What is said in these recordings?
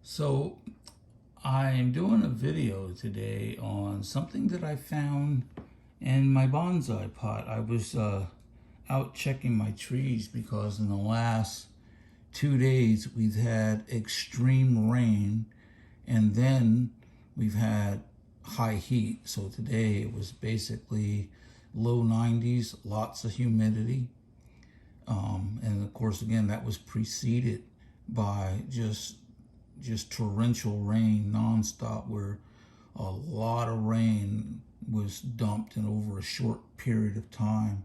So I'm doing a video today on something that I found in my bonsai pot. I was out checking my trees because in the last 2 days we've had extreme rain and then we've had high heat. So today it was basically low 90s, lots of humidity. And of course, again, that was preceded by just torrential rain nonstop, where a lot of rain was dumped in over a short period of time.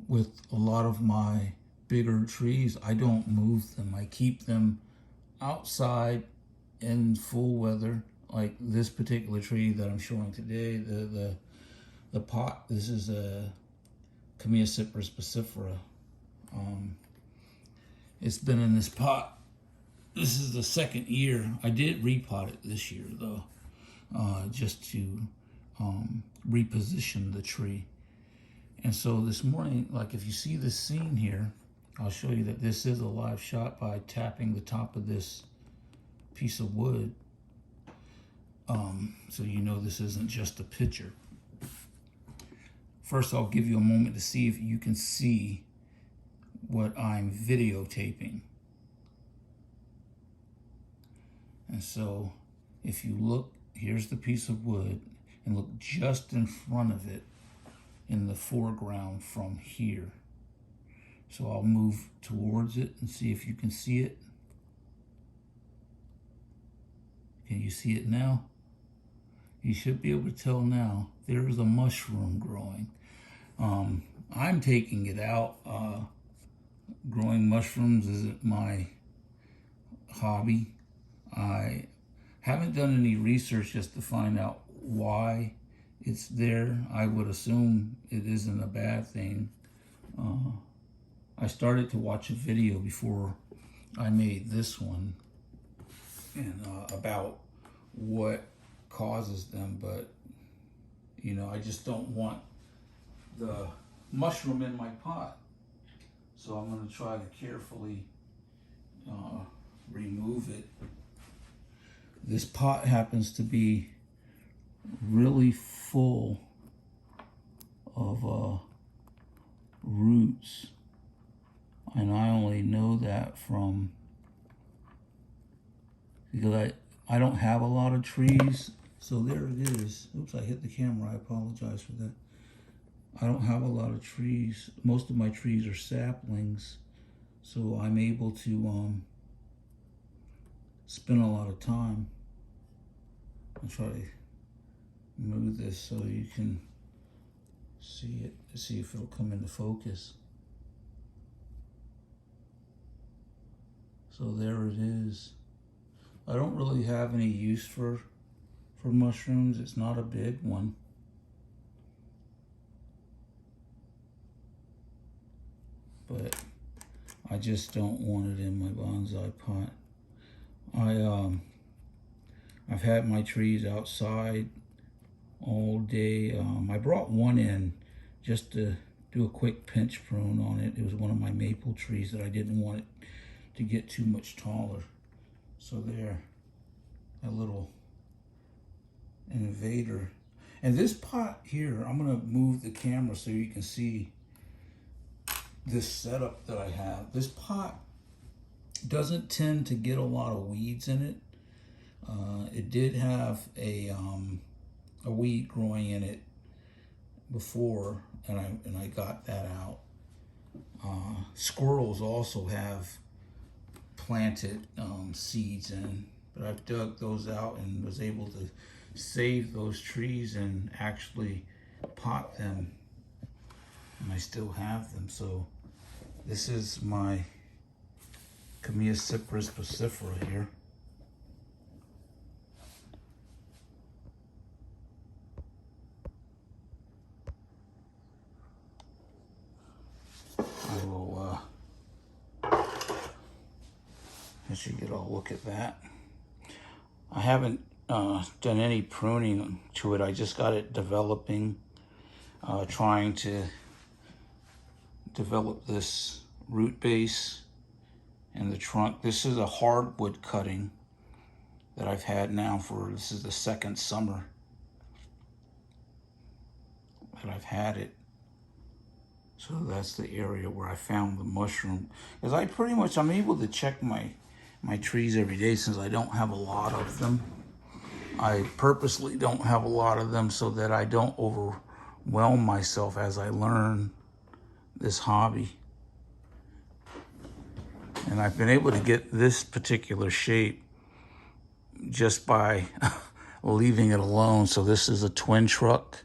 With a lot of my bigger trees, I don't move them. I keep them outside in full weather. Like this particular tree that I'm showing today, the pot. This is a Cypress specifera. It's been in this pot. This is the second year. I did repot it this year though, just to reposition the tree. And so this morning, like if you see this scene here, I'll show you that this is a live shot by tapping the top of this piece of wood. So you know this isn't just a picture. First, I'll give you a moment to see if you can see what I'm videotaping. And so if you look, here's the piece of wood, and look just in front of it in the foreground from here. So I'll move towards it and see if you can see it. Can you see it now? You should be able to tell now. There's a mushroom growing. I'm taking it out. Growing mushrooms isn't my hobby. I haven't done any research just to find out why it's there. I would assume it isn't a bad thing. I started to watch a video before I made this one and about what causes them, but you know, I just don't want the mushroom in my pot. So I'm going to try to carefully remove it. This pot happens to be really full of roots, and I only know that from because I don't have a lot of trees. So there it is. Oops, I hit the camera. I apologize for that. I don't have a lot of trees. Most of my trees are saplings, so I'm able to spend a lot of time. I'll try to move this so you can see it, see if it'll come into focus. So there it is. I don't really have any use for mushrooms. It's not a big one. But I just don't want it in my bonsai pot. I've had my trees outside all day. I brought one in just to do a quick pinch prune on it. It was one of my maple trees that I didn't want it to get too much taller. So there, a little invader. And this pot here, I'm gonna move the camera so you can see this setup that I have. This pot doesn't tend to get a lot of weeds in it. It did have a weed growing in it before, and I got that out. Squirrels also have planted seeds in, but I've dug those out and was able to save those trees and actually pot them, and I still have them. So this is my Cypress specifera here. I will let you get a look at that. I haven't done any pruning to it. I just got it developing, trying to develop this root base in the trunk. This is a hardwood cutting that I've had now this is the second summer that I've had it. So that's the area where I found the mushroom. Because I'm able to check my trees every day since I don't have a lot of them. I purposely don't have a lot of them so that I don't overwhelm myself as I learn this hobby. And I've been able to get this particular shape just by leaving it alone. So this is a twin truck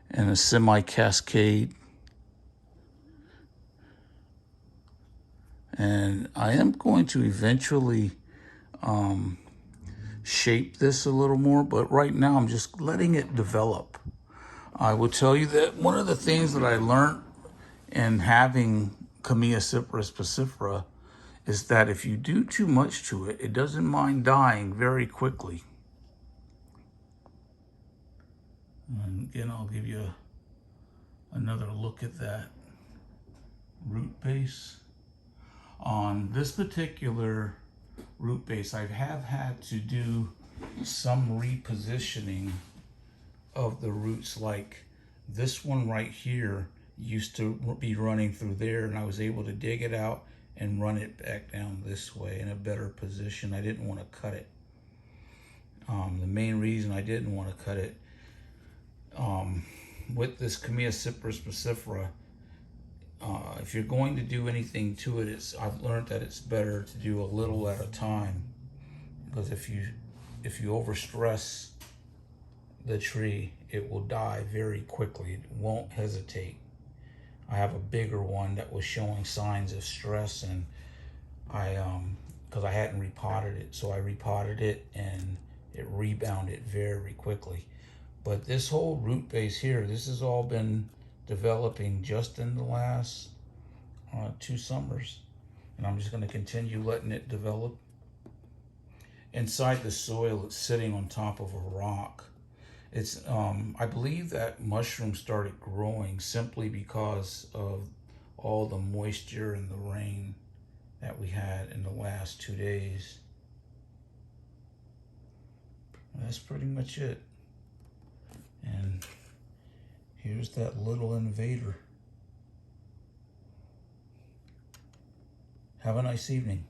and a semi-cascade. And I am going to eventually shape this a little more, but right now I'm just letting it develop. I will tell you that one of the things that I learned in having Camilla Cypris passifera is that if you do too much to it, it doesn't mind dying very quickly. And again, I'll give you another look at that root base. On this particular root base, I have had to do some repositioning of the roots. Like this one right here used to be running through there, and I was able to dig it out and run it back down this way in a better position. I didn't want to cut it. The main reason I didn't want to cut it, with this Camilla Cypris passifera, if you're going to do anything to it, I've learned that it's better to do a little at a time, because if you overstress the tree, it will die very quickly. It won't hesitate. I have a bigger one that was showing signs of stress, and because I hadn't repotted it, so I repotted it and it rebounded very quickly. But this whole root base here, this has all been developing just in the last 2 summers, and I'm just going to continue letting it develop. Inside the soil, it's sitting on top of a rock. It's I believe that mushrooms started growing simply because of all the moisture and the rain that we had in the last 2 days. That's pretty much it. And here's that little invader. Have a nice evening.